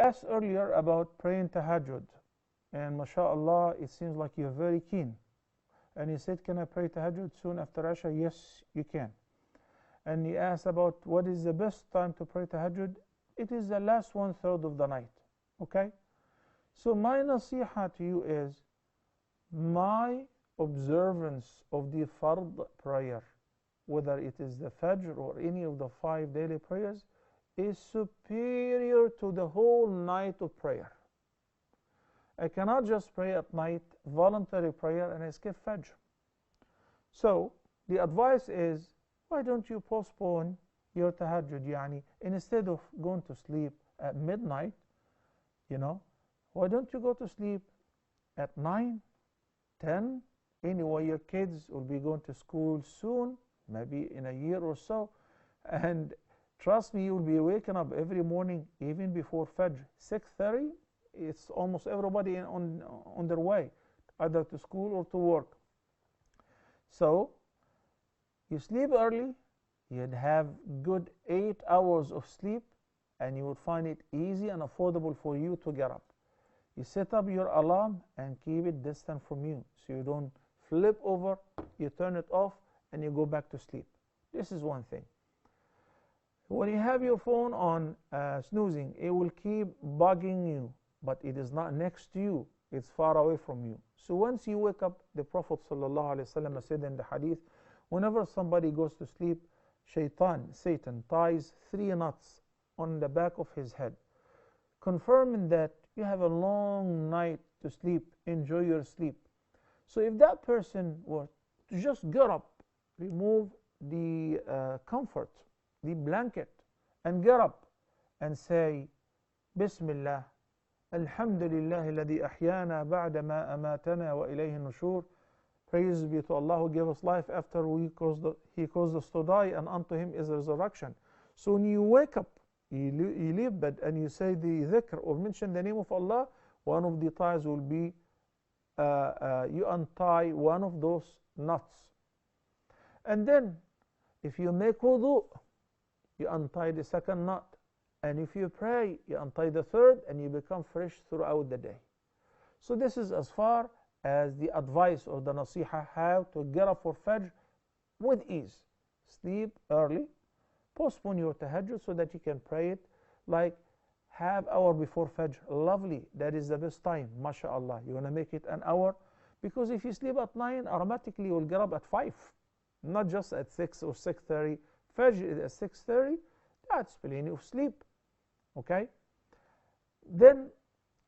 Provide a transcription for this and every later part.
asked earlier about praying tahajjud, and mashallah, it seems like you're very keen. And he said, can I pray tahajjud soon after Isha? Yes, you can. And he asked about what is the best time to pray tahajjud. It is the last 1/3 of the night. Okay? So my nasiha to you is, my observance of the Fajr prayer, whether it is the Fajr or any of the 5 daily prayers, is superior to the whole night of prayer. I cannot just pray at night, voluntary prayer, and I skip Fajr. So the advice is, why don't you postpone your tahajjud? Yani, instead of going to sleep at midnight, why don't you go to sleep at 9, 10? Anyway, your kids will be going to school soon, maybe in a year or so, and trust me, you will be waking up every morning, even before Fajr, 6:30. It's almost everybody on their way, either to school or to work. So you sleep early, you'd have good 8 hours of sleep, and you would find it easy and affordable for you to get up. You set up your alarm and keep it distant from you, so you don't flip over, you turn it off, and you go back to sleep. This is one thing. When you have your phone on snoozing, it will keep bugging you, but it is not next to you, it's far away from you. So once you wake up, the Prophet ﷺ said in the hadith, whenever somebody goes to sleep, Satan ties 3 knots on the back of his head, confirming that you have a long night to sleep, enjoy your sleep. So if that person were to just get up, remove the comfort, the blanket, and get up and say, Bismillah, Alhamdulillah alladhi ahyana ba'da ma amatana wa ilayhi nushur. Praise be to Allah who gave us life after He caused us to die, and unto Him is resurrection. So when you wake up, you leave bed and you say the dhikr or mention the name of Allah, one of the ties will be you untie one of those knots. And then if you make wudu, you untie the second knot. And if you pray, you untie the third, and you become fresh throughout the day. So this is as far as the advice or the nasiha, how to get up for Fajr with ease. Sleep early, postpone your tahajjud so that you can pray it like half hour before Fajr. Lovely, that is the best time, mashallah. You want to make it an hour, because if you sleep at 9, automatically you will get up at 5, not just at 6 or 6:30. Fajr is at 6:30, that's plenty of sleep. Okay? Then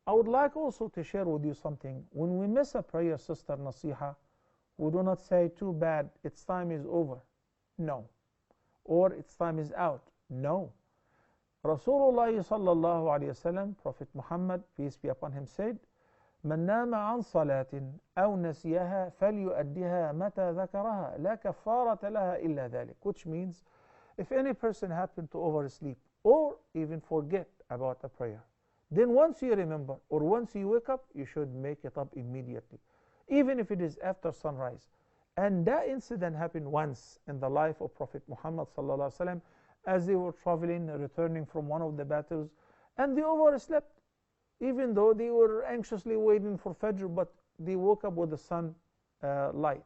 I would like also to share with you something. When we miss a prayer, sister nasiha, we do not say, too bad, its time is over. No. Or its time is out. No. Rasulullah sallallahu alayhi wasallam, Prophet Muhammad, peace be upon him, said, من نام عن صلاة أو نسيها فليؤديها متى ذكرها لا كفارة لها إلا ذلك. Which means, if any person happened to oversleep or even forget about a prayer, then once you remember or once you wake up, you should make it up immediately, even if it is after sunrise. And that incident happened once in the life of Prophet Muhammad sallallahu alaihi wasallam, as they were traveling, returning from one of the battles, and they overslept, even though they were anxiously waiting for Fajr, but they woke up with the sun light.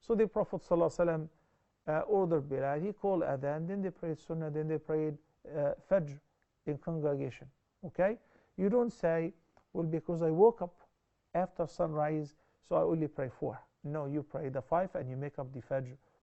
So the Prophet sallallahu alaihi wasallam ordered Bilal, he called Adhan, then they prayed Sunnah, then they prayed Fajr in congregation. Okay? You don't say, well, because I woke up after sunrise, so I only pray 4. No, you pray the 5 and you make up the Fajr